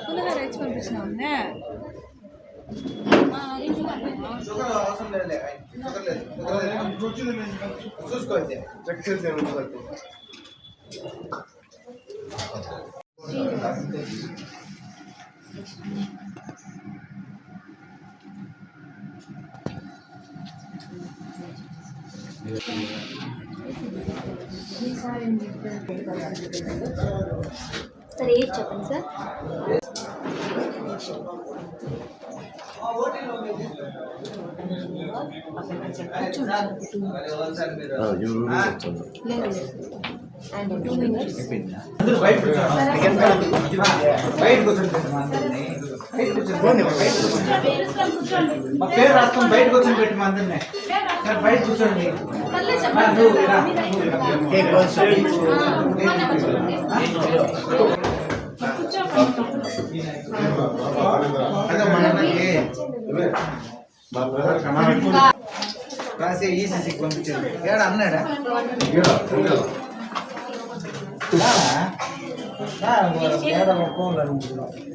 పులిహోర ఇచ్చి పంపించినాం చూసుకోండి సార్ ఏది చెప్పండి సార్. మా పేరు రాసుకొని బయట కూర్చొని పెట్టి మా అందరినీ బయట కూర్చోండి. రాసే ఈసీసీకి పంపించారు. ఏడా అన్నాడా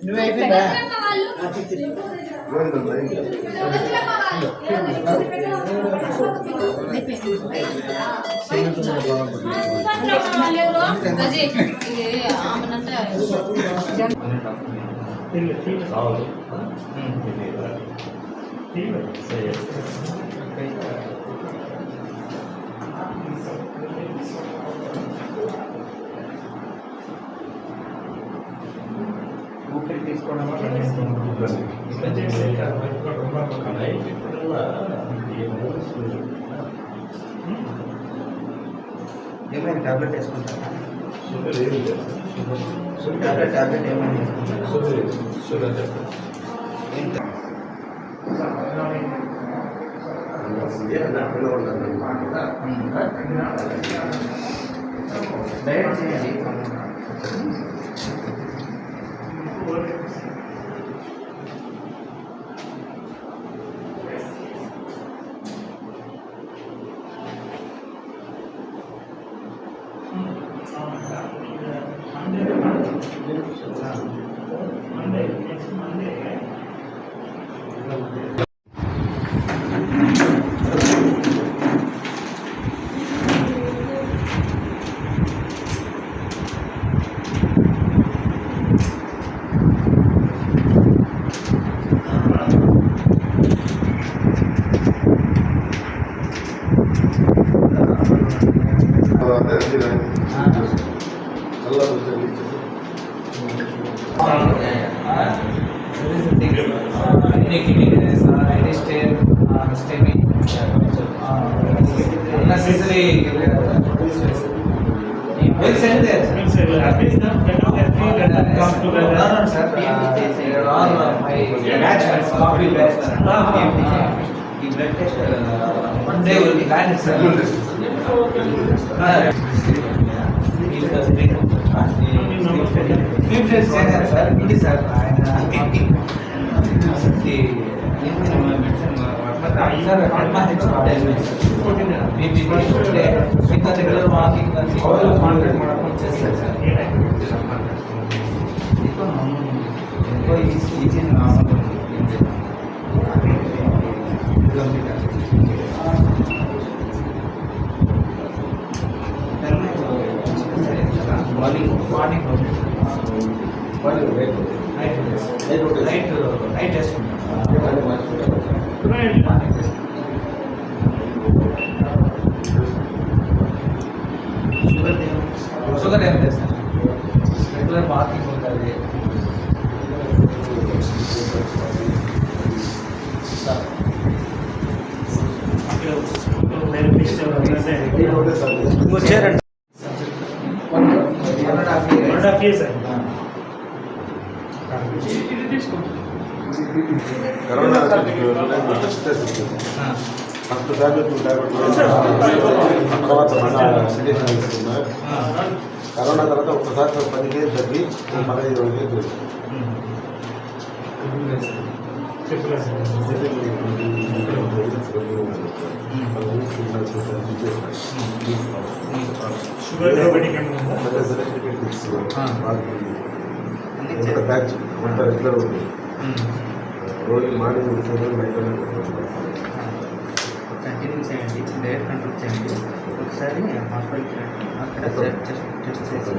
నువ్వైపోయిందా ఊపిరి తీసుకోవడం ఏమైనా టాబ్లెట్ వేసుకుంటారా? టాబ్లెట్ ఏమైనా డైరెక్ట్ చేయండి. One day will be landed, sir. Sugar ఏం లేదు సార్, రెగ్యులర్ వాకింగ్ ఉంటుంది. వచ్చారండి కరోనా ఫస్ట్ టాబ్లెట్ తర్వాత మన కరోనా తర్వాత ఒకసారి 10 కేజీలు తగ్గి 15 కేజీలు షుగర్ డయాబెటిక్ బ్యాచ్ అంతా రెగ్యులర్ ఉంది రోజు మార్నింగ్ నైట్ కంటిన్యూ చేయండి, డైరెక్ట్ కంట్రోల్ చేయండి. ఒకసారి హాస్పిటల్కి రండి, అక్కడ టెస్ట్ చేసి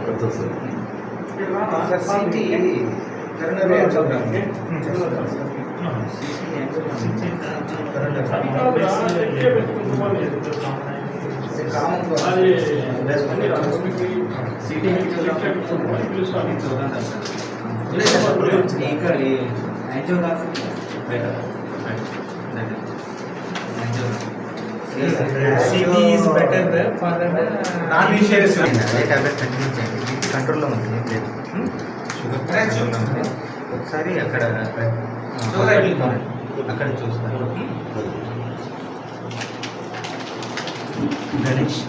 సిటీ కంట్రోల్లో ఉంది, ఏం లేదు. షుగర్ కంట్రోల్లో ఉంది. ఒకసారి అక్కడ చూస్తాను. గణేష్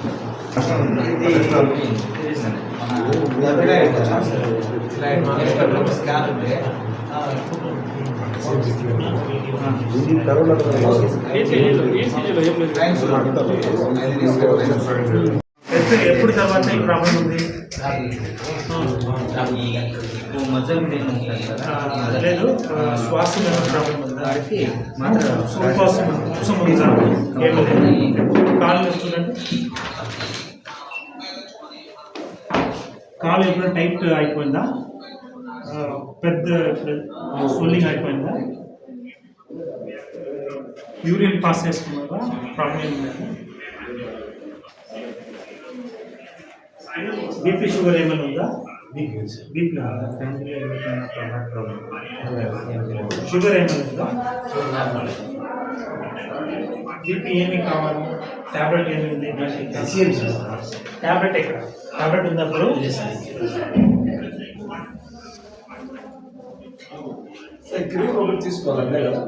ఎప్పుడు తర్వాత ఈ ప్రాబ్లం ఉంది? మజల్ పెయిన్ ఉంటుంది కదా, లేదు శ్వాస ప్రాబ్లం ఉందా? వాడికి ఉపవాసం ఉందా? ఏమి లేదు. కాళ్ళు చూడండి, కాలు ఎప్పుడైనా టైట్ అయిపోయిందా? పెద్ద స్వెల్లింగ్ అయిపోయిందా? యూరిన్ పాస్ చేసుకున్నారా? ప్రాబ్లం ఏంటంటే బీపీ షుగర్ ఏమైనా ఉందా? బీపీ షుగర్ ఏమైనా ఉందా? బీపీ ఏమి కావాలి? ట్యాబ్లెట్ ఏమి ఉంది? ట్యాబ్లెట్ ఎక్కడ? ట్యాబ్లెట్ ఉన్నప్పుడు క్రీమ్ ఒకటి తీసుకోవాలంటే కదా,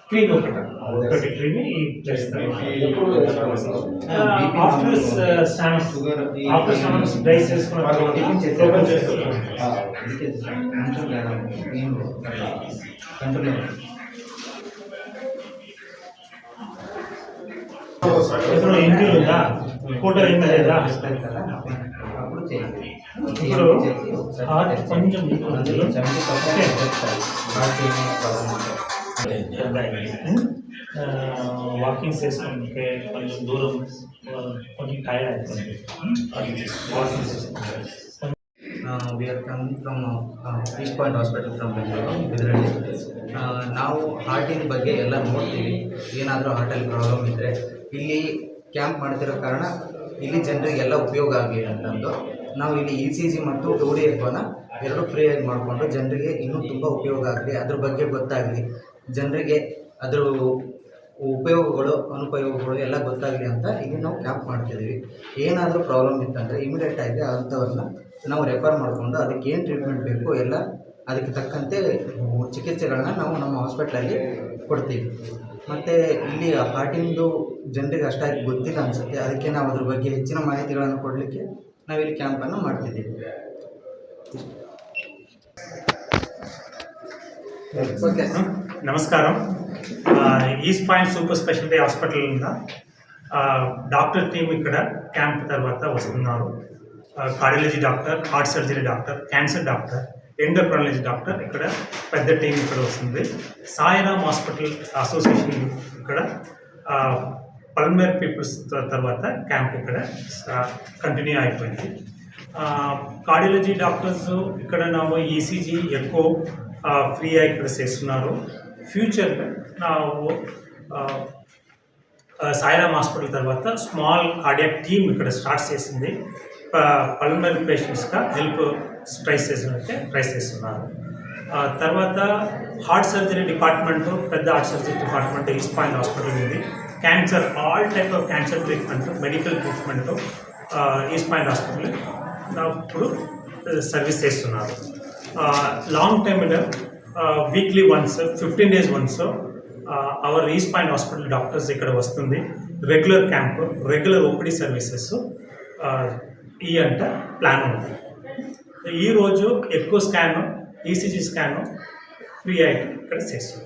క్రీమ్ ఒకటి క్రీమ్ చేస్తాను. ఆఫ్టర్ స్నానం డ్రై చేసుకున్న ఇంటిలో ఉందా? ఫోటో ఏం లేదా? ఇప్పుడు కొంచెం వాకింగ్ చేసుకుంటే కొంచెం దూరం కొంచెం టైర్డ్ అయిపోయింది. వాకింగ్ చేసుకుంటే we are coming from East Point Hospital from Bangalore, Bidirali. ನಾವು ಹಾರ್ಟಿನ ಬಗ್ಗೆ ಎಲ್ಲ ನೋಡ್ತೀವಿ. ಏನಾದರೂ ಹಾರ್ಟಲ್ಲಿ ಪ್ರಾಬ್ಲಮ್ ಇದ್ದರೆ ಇಲ್ಲಿ ಕ್ಯಾಂಪ್ ಮಾಡ್ತಿರೋ ಕಾರಣ ಇಲ್ಲಿ ಜನರಿಗೆಲ್ಲ ಉಪಯೋಗ ಆಗಲಿ ಅಂತಂದು ನಾವು ಇಲ್ಲಿ ECG ಮತ್ತು 2D ಎಫ್ನ ಎರಡು ಫ್ರೀಯಾಗಿ ಮಾಡಿಕೊಂಡು ಜನರಿಗೆ ಇನ್ನೂ ತುಂಬ ಉಪಯೋಗ ಆಗಲಿ, ಅದ್ರ ಬಗ್ಗೆ ಗೊತ್ತಾಗಲಿ, ಜನರಿಗೆ ಅದ್ರ ಉಪಯೋಗಗಳು ಅನುಪಯೋಗಗಳು ಎಲ್ಲ ಗೊತ್ತಾಗಲಿ ಅಂತ ಇಲ್ಲಿ ನಾವು ಕ್ಯಾಂಪ್ ಮಾಡ್ತಿದ್ದೀವಿ. ಏನಾದರೂ ಪ್ರಾಬ್ಲಮ್ ಇತ್ತಂದರೆ ಇಮಿಡಿಯೇಟಾಗಿ ಅಂಥವ್ರನ್ನ ನಾವು ರೆಫರ್ ಮಾಡಿಕೊಂಡು ಅದಕ್ಕೆ ಏನು ಟ್ರೀಟ್ಮೆಂಟ್ ಬೇಕು ಎಲ್ಲ ಅದಕ್ಕೆ ತಕ್ಕಂತೆ ಚಿಕಿತ್ಸೆಗಳನ್ನ ನಾವು ನಮ್ಮ ಹಾಸ್ಪಿಟ್ಲಲ್ಲಿ ಕೊಡ್ತೀವಿ. ಮತ್ತು ಇಲ್ಲಿ ಹಾರ್ಟಿಂದು ಜನರಿಗೆ ಅಷ್ಟಾಗಿ ಗೊತ್ತಿಲ್ಲ ಅನಿಸುತ್ತೆ, ಅದಕ್ಕೆ ನಾವು ಅದ್ರ ಬಗ್ಗೆ ಹೆಚ್ಚಿನ ಮಾಹಿತಿಗಳನ್ನು ಕೊಡಲಿಕ್ಕೆ ನಾವಿಲ್ಲಿ ಕ್ಯಾಂಪನ್ನು ಮಾಡ್ತಿದ್ದೀವಿ. ఓకే, నమస్కారం. East point super speciality hospital doctor team ఇక్కడ క్యాంప్ తర్వాత వస్తున్నారు. Cardiology doctor, heart surgery doctor, cancer doctor, endocrinology doctor, ఇక్కడ పెద్ద టీం ఇక్కడ వస్తుంది. సాయిరామ్ హాస్పిటల్ అసోసియేషన్ ఇక్కడ పల్మనరీ పీపుల్స్ తర్వాత క్యాంప్ ఇక్కడ కంటిన్యూ అయిపోయింది. కార్డియాలజీ డాక్టర్స్ ఇక్కడ ನಾವು ECG ఎక్కువ ఫ్రీగా ఇక్కడ చేస్తున్నారు. ఫ్యూచర్లో ನಾವು సాయిరామ్ హాస్పిటల్ తర్వాత స్మాల్ కార్డియాక్ టీమ్ ఇక్కడ స్టార్ట్ చేసింది. పల్మనరీ పేషెంట్స్గా హెల్ప్ ట్రై చేస్తున్నారు. తర్వాత హార్ట్ సర్జరీ డిపార్ట్మెంట్, పెద్ద heart surgery department East Point hospital ఉంది. Cancer, all type of cancer treatment, medical treatment East Point hospital ఇప్పుడు సర్వీస్ చేస్తున్నారు. లాంగ్ టైమ్లో weekly once, 15 days once our East Point hospital doctors ఇక్కడ వస్తుంది. Regular camp, regular OPD services అంట plan ఉంది. ఈరోజు ఎక్కువ స్కాను, ఈసీజీ స్కాను ఫ్రీ అయితే ఇక్కడ చేస్తుంది.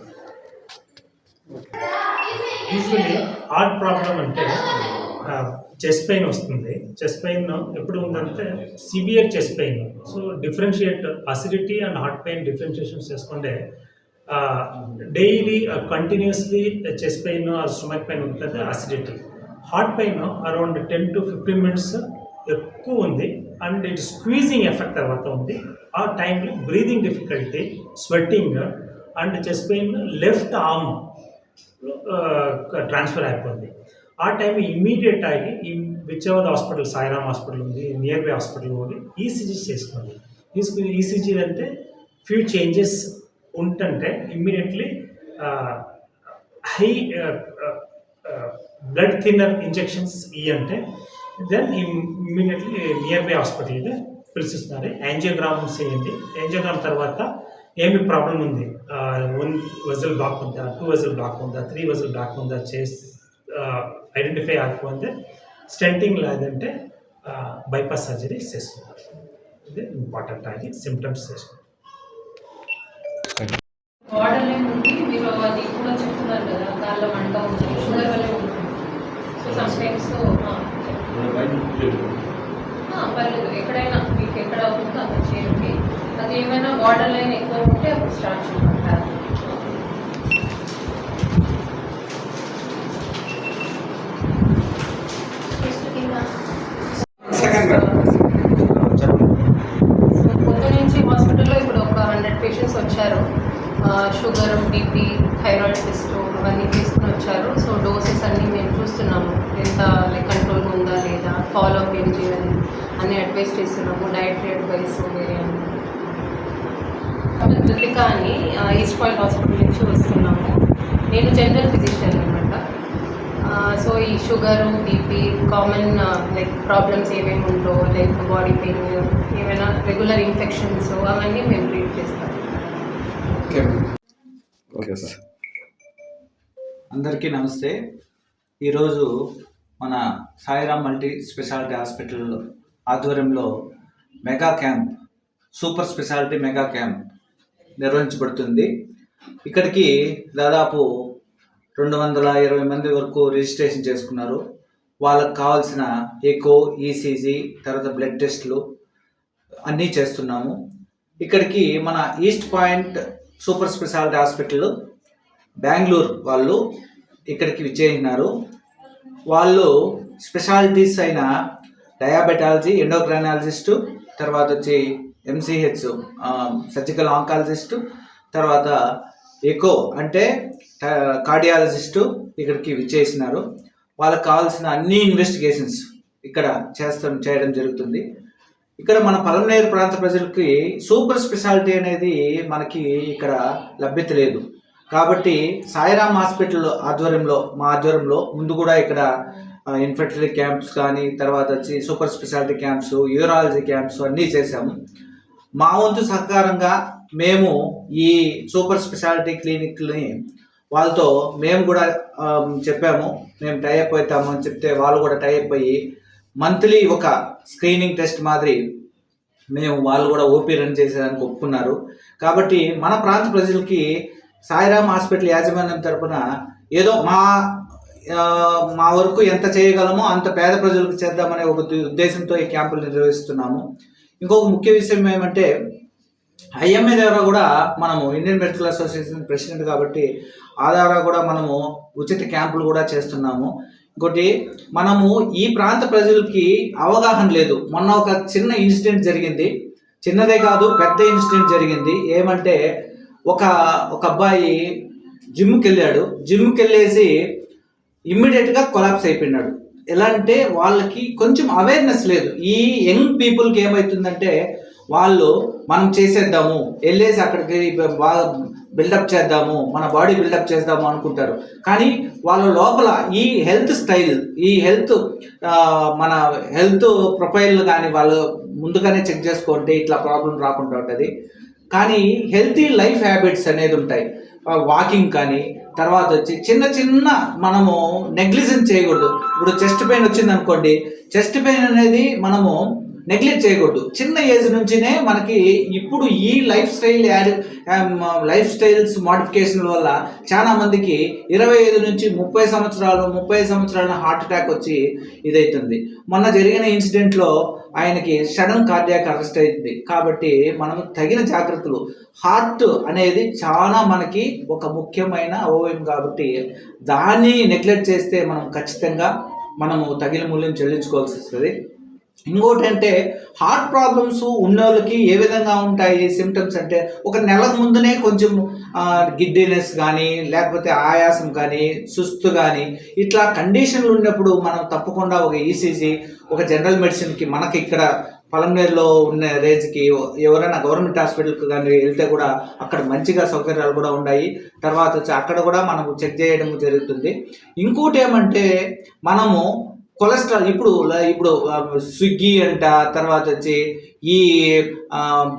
యూజువల్లీ హార్ట్ ప్రాబ్లం అంటే చెస్ట్ పెయిన్ వస్తుంది. చెస్ట్ పెయిన్ ఎప్పుడు ఉందంటే severe chest pain. So differentiate acidity and heart pain differentiation చేసుకుంటే daily continuously chest pain or stomach pain ఉంటుంది. Acidity, heart pain around 10 to 15 minutes ఎక్కువ ఉంది అండ్ ఇట్ స్క్వీజింగ్ ఎఫెక్ట్ తర్వాత ఉంది. ఆ టైంలో breathing difficulty, sweating and chest pain left arm transfer అయిపోయింది. ఆ టైం ఇమ్మీడియట్ ఆగి which ever hospital, Sairam hospital ఉంది, నియర్ బై హాస్పిటల్ ఉంది, ఈసీజీ చేసుకోండి. ఈసీజీ అంటే ఫ్యూ చేంజెస్ ఉంటుంటే immediately high blood thinner injections అంటే దెన్ ఇమ్మీడియట్లీ నియర్ బై హాస్పిటల్గా పిలుస్తున్నారు. యాంజియోగ్రామ్ చేయండి. యాంజియోగ్రామ్ తర్వాత ఏమి ప్రాబ్లం ఉంది, 1 వెజల్ బ్లాక్ ఉందా, 2 వెజల్ బ్లాక్ ఉందా, 3 వెజల్ బ్లాక్ ఉందా చేసి ఐడెంటిఫై ఆకపోతే స్టెంటింగ్ లేదంటే బైపాస్ సర్జరీ చేస్తున్నారు. ఇది ఇంపార్టెంట్ ఆగి సిమ్టమ్స్ చేస్తున్నారు. బార్డర్ లైన్ ఉంది, మీరు అది కూడా చెప్తున్నారు కదా, దానిలో మంట ఉంటుంది, షుగర్ వల్లే ఉంటుంది. సో సమ్ టైమ్స్ పర్లేదు, ఎక్కడైనా మీకు ఎక్కడ అవుతుందో అక్కడ చేయండి. అది ఏమైనా బార్డర్ లైన్ ఎక్కువ ఉంటే అప్పుడు స్టార్ట్ చేయమంటారు. పొద్దు నుంచి హాస్పిటల్లో ఇప్పుడు ఒక 100 పేషెంట్స్ వచ్చారు. షుగర్, బీపీ, థైరాయిడ్ టెస్ట్ అవన్నీ తీసుకుని వచ్చారు. సో డోసెస్ అన్నీ మేము చూస్తున్నాము, ఎంత కంట్రోల్ ఉందా లేదా, ఫాలోఅప్ ఏం చేయాలి అన్నీ అడ్వైస్ చేస్తున్నాము. డైటరీ అడ్వైస్ వేరే కృతిక అని ఈస్ట్ పాయింట్ హాస్పిటల్ నుంచి వస్తున్నాము. నేను జనరల్ ఫిజిషియన్ అనమాట. సో ఈ షుగరు, బీపీ, కామన్ ప్రాబ్లమ్స్ ఏమేమి ఉంటో బాడీ పెయిన్, ఏమైనా రెగ్యులర్ ఇన్ఫెక్షన్స్ అవన్నీ మేము ట్రీట్ చేస్తాము. Okay sir. అందరికీ నమస్తే. ఈరోజు మన సాయిరామ్ మల్టీ స్పెషాలిటీ హాస్పిటల్ ఆధ్వర్యంలో mega camp, super speciality mega camp నిర్వహించబడుతుంది. ఇక్కడికి దాదాపు 220 మంది వరకు రిజిస్ట్రేషన్ చేసుకున్నారు. వాళ్ళకు కావాల్సిన ఎకో, ఈసీజీ, తర్వాత బ్లడ్ టెస్టులు అన్నీ చేస్తున్నాము. ఇక్కడికి మన east point super speciality hospital Bengaluru వాళ్ళు ఇక్కడికి విచ్చేసినారు. వాళ్ళు స్పెషాలిటీస్ అయిన డయాబెటాలజీ, ఎండోక్రైనాలజిస్టు, తర్వాత వచ్చి ఎంసీహెచ్ సర్జికల్ ఆంకాలజిస్టు, తర్వాత ఎకో అంటే కార్డియాలజిస్టు ఇక్కడికి విచ్చేసినారు. వాళ్ళకి కావాల్సిన అన్ని ఇన్వెస్టిగేషన్స్ ఇక్కడ చేయడం జరుగుతుంది. ఇక్కడ మన పలమనేరు ప్రాంత ప్రజలకి సూపర్ స్పెషాలిటీ అనేది మనకి ఇక్కడ లభ్యత లేదు. కాబట్టి సాయిరామ్ హాస్పిటల్ ఆధ్వర్యంలో, మా ఆధ్వర్యంలో ముందు కూడా ఇక్కడ ఇన్ఫెర్టిలిటీ క్యాంప్స్ కానీ, తర్వాత వచ్చి super speciality camps, urology camps అన్నీ చేశాము. మా వంతు సహకారంగా మేము ఈ సూపర్ స్పెషాలిటీ క్లినిక్ని వాళ్ళతో మేము కూడా చెప్పాము, మేము టైఅప్ అవుతాము అని చెప్తే వాళ్ళు కూడా టైఅప్ అయ్యి మంత్లీ ఒక స్క్రీనింగ్ టెస్ట్ మాదిరి వాళ్ళు కూడా ఓపీ రన్ చేసేదానికి ఒప్పుకున్నారు. కాబట్టి మన ప్రాంత ప్రజలకి సాయిరామ్ హాస్పిటల్ యాజమాన్యం తరఫున ఏదో మా వరకు ఎంత చేయగలమో అంత పేద ప్రజలకు చేద్దామనే ఒక ఉద్దేశంతో ఈ క్యాంపులు నిర్వహిస్తున్నాము. ఇంకొక ముఖ్య విషయం ఏమంటే, ఐఎంఏ ద్వారా కూడా మనము ఇండియన్ మెడికల్ అసోసియేషన్ ప్రెసిడెంట్ కాబట్టి ఆ ద్వారా కూడా మనము ఉచిత క్యాంపులు కూడా చేస్తున్నాము. ఇంకోటి, మనము ఈ ప్రాంత ప్రజలకి అవగాహన లేదు. మొన్న ఒక చిన్న ఇన్సిడెంట్ జరిగింది, చిన్నదే కాదు పెద్ద ఇన్సిడెంట్ జరిగింది. ఏమంటే ఒక అబ్బాయి జిమ్కి వెళ్ళేసి ఇమ్మీడియట్గా కొలాప్స్ అయిపోయినాడు. ఎలా అంటే వాళ్ళకి కొంచెం అవేర్నెస్ లేదు. ఈ యంగ్ పీపుల్కి ఏమవుతుందంటే వాళ్ళు మనం చేసేద్దాము, వెళ్ళేసి అక్కడికి బాగా బిల్డప్ చేద్దాము, మన బాడీ బిల్డప్ చేద్దాము అనుకుంటారు. కానీ వాళ్ళ లోపల ఈ హెల్త్ స్టైల్, ఈ మన హెల్త్ ప్రొఫైల్ కానీ వాళ్ళు ముందుగానే చెక్ చేసుకుంటే ఇట్లా ప్రాబ్లం రాకుండా ఉంటుంది. కానీ హెల్తీ లైఫ్ హ్యాబిట్స్ అనేది ఉంటాయి. వాకింగ్ కానీ, తర్వాత వచ్చి చిన్న మనము నెగ్లిజెన్స్ చేయకూడదు. ఇప్పుడు చెస్ట్ పెయిన్ వచ్చింది అనుకోండి, చెస్ట్ పెయిన్ అనేది మనము నెగ్లెక్ట్ చేయకూడదు. చిన్న ఏజ్ నుంచినే మనకి ఇప్పుడు ఈ లైఫ్ స్టైల్స్ మోడిఫికేషన్ వల్ల చాలా మందికి 25 నుంచి 30 సంవత్సరాల హార్ట్ అటాక్ వచ్చి ఇదవుతుంది. మొన్న జరిగిన ఇన్సిడెంట్లో ఆయనకి సడన్ కార్డియాక్ అరెస్ట్ అయింది. కాబట్టి మనం తగిన జాగ్రత్తలు, హార్ట్ అనేది చాలా మనకి ఒక ముఖ్యమైన అవయవం కాబట్టి దాన్ని నెగ్లెక్ట్ చేస్తే మనం ఖచ్చితంగా మనము తగిన మూల్యం చెల్లించుకోవాల్సి వస్తుంది. ఇంకోటి అంటే హార్ట్ ప్రాబ్లమ్స్ ఉన్న వాళ్ళకి ఏ విధంగా ఉంటాయి సిమ్టమ్స్ అంటే, ఒక నెల ముందునే కొంచెం గిడ్డినెస్ కానీ, లేకపోతే ఆయాసం కానీ, సుస్తు కానీ, ఇట్లా కండిషన్లు ఉన్నప్పుడు మనం తప్పకుండా ఒక ఈసీజీ, ఒక జనరల్ మెడిసిన్కి, మనకి ఇక్కడ పలంనేరులో ఉన్న రేంజ్కి ఎవరైనా గవర్నమెంట్ హాస్పిటల్కి కానీ వెళ్తే కూడా అక్కడ మంచిగా సౌకర్యాలు కూడా ఉన్నాయి. తర్వాత వచ్చి అక్కడ కూడా మనము చెక్ చేయడం జరుగుతుంది. ఇంకోటి ఏమంటే మనము కొలెస్ట్రాల్ ఇప్పుడు స్విగ్గీ అంట, తర్వాత వచ్చి ఈ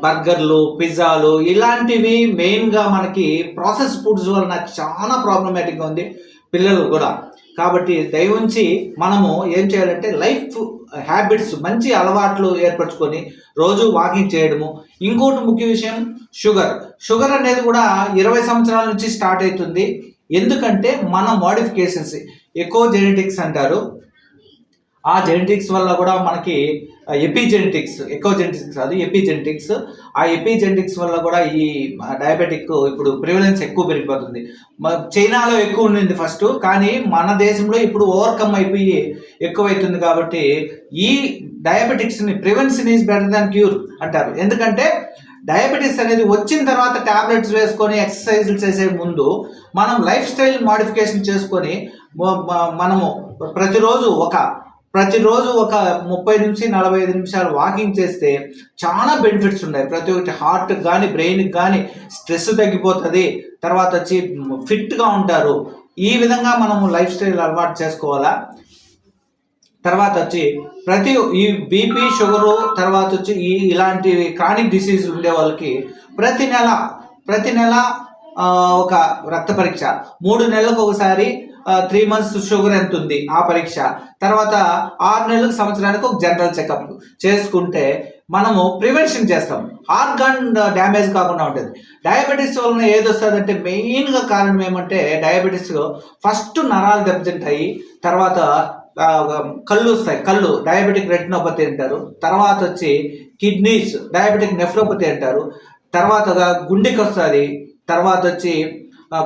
బర్గర్లు, పిజ్జాలు ఇలాంటివి మెయిన్గా మనకి ప్రాసెస్ ఫుడ్స్ వలన చాలా ప్రాబ్లమేటిక్గా ఉంది పిల్లలు కూడా. కాబట్టి దయవుంచి మనము ఏం చేయాలంటే లైఫ్ హ్యాబిట్స్, మంచి అలవాట్లు ఏర్పరచుకొని రోజు వాకింగ్ చేయడము. ఇంకోటి ముఖ్య విషయం షుగర్ అనేది కూడా 20 సంవత్సరాల నుంచి స్టార్ట్ అవుతుంది. ఎందుకంటే మన మోడిఫికేషన్స్, ఎకో జెనెటిక్స్ అంటారు. ఆ జెనెటిక్స్ వల్ల కూడా మనకి ఎపిజెనెటిక్స్ వల్ల కూడా ఈ డయాబెటిక్ ఇప్పుడు ప్రివలెన్స్ ఎక్కువ పెరిగిపోతుంది. చైనాలో ఎక్కువ ఉండింది ఫస్ట్, కానీ మన దేశంలో ఇప్పుడు ఓవర్కమ్ అయిపోయి ఎక్కువైతుంది. కాబట్టి ఈ డయాబెటిక్స్ని prevention is better than cure అంటారు. ఎందుకంటే డయాబెటీస్ అనేది వచ్చిన తర్వాత ట్యాబ్లెట్స్ వేసుకొని ఎక్సర్సైజులు చేసే ముందు మనం లైఫ్ స్టైల్ మోడిఫికేషన్ చేసుకొని మనము ప్రతిరోజు ఒక 30 నుంచి 45 నిమిషాలు వాకింగ్ చేస్తే చాలా బెనిఫిట్స్ ఉన్నాయి. ప్రతి ఒక్కటి హార్ట్కి కానీ, బ్రెయిన్కి కానీ స్ట్రెస్ తగ్గిపోతుంది. తర్వాత వచ్చి ఫిట్గా ఉంటారు. ఈ విధంగా మనము లైఫ్ స్టైల్ అలవాటు చేసుకోవాలా. తర్వాత వచ్చి ఈ బీపీ, షుగరు, తర్వాత వచ్చి ఇలాంటి క్రానిక్ డిసీజ్ ఉండే వాళ్ళకి ప్రతి నెల ఒక రక్త పరీక్ష, 3 నెలలకు ఒకసారి 3 months షుగర్ ఎంత ఉంది ఆ పరీక్ష, తర్వాత 6 నెలలకు, సంవత్సరానికి ఒక జనరల్ చెకప్ చేసుకుంటే మనము ప్రివెన్షన్ చేస్తాం. ఆర్గాన్ డ్యామేజ్ కాకుండా ఉంటుంది. డయాబెటీస్ వలన ఏది వస్తుందంటే మెయిన్గా కారణం ఏమంటే, డయాబెటీస్ ఫస్ట్ నరాలు దెబ్బతింటాయి, తర్వాత కళ్ళు వస్తాయి, డయాబెటిక్ రెటినోపతి అంటారు. తర్వాత వచ్చి కిడ్నీస్, డయాబెటిక్ నెఫ్రోపతి అంటారు. తర్వాత గుండెకి వస్తుంది. తర్వాత వచ్చి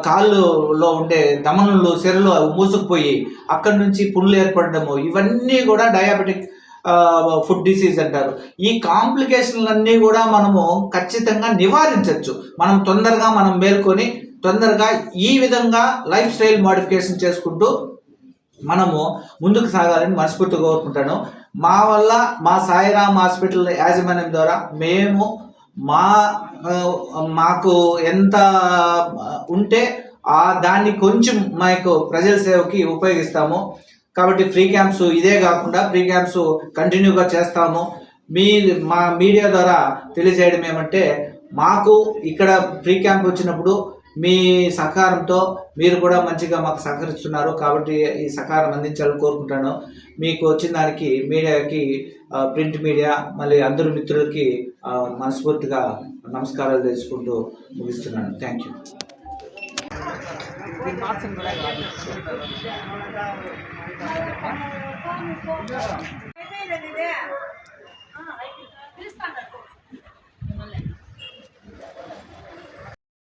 కాళ్ళలో ఉండే దమనులు, సిరలు మూసుకుపోయి అక్కడి నుంచి పుండ్లు ఏర్పడము, ఇవన్నీ కూడా డయాబెటిక్ ఫుడ్ డిసీజ్ అంటారు. ఈ కాంప్లికేషన్లన్నీ కూడా మనము ఖచ్చితంగా నివారించవచ్చు. మనం మేల్కొని తొందరగా ఈ విధంగా లైఫ్ స్టైల్ మోడిఫికేషన్ చేసుకుంటూ మనము ముందుకు సాగాలని మనస్ఫూర్తిగా కోరుకుంటాను. మా వల్ల, మా సాయిరామ్ హాస్పిటల్ యాజమాన్యం ద్వారా మేము మాకు ఎంత ఉంటే దాన్ని కొంచెం మాకు ప్రజల సేవకి ఉపయోగిస్తాము. కాబట్టి ఫ్రీ క్యాంప్స్ ఇదే కాకుండా ఫ్రీ క్యాంప్స్ కంటిన్యూగా చేస్తాము. మా మీడియా ద్వారా తెలియజేయడం ఏమంటే, మాకు ఇక్కడ ఫ్రీ క్యాంప్ వచ్చినప్పుడు మీ సహకారంతో మీరు కూడా మంచిగా మాకు సహకరిస్తున్నారు. కాబట్టి ఈ సహకారం అందించాలని కోరుకుంటాను. మీకు వచ్చిన దానికి మీడియాకి, ప్రింట్ మీడియా, మళ్ళీ అందరు మిత్రులకి మనస్ఫూర్తిగా నమస్కారాలు తెలుసుకుంటూ ముగిస్తున్నాను. Thank you.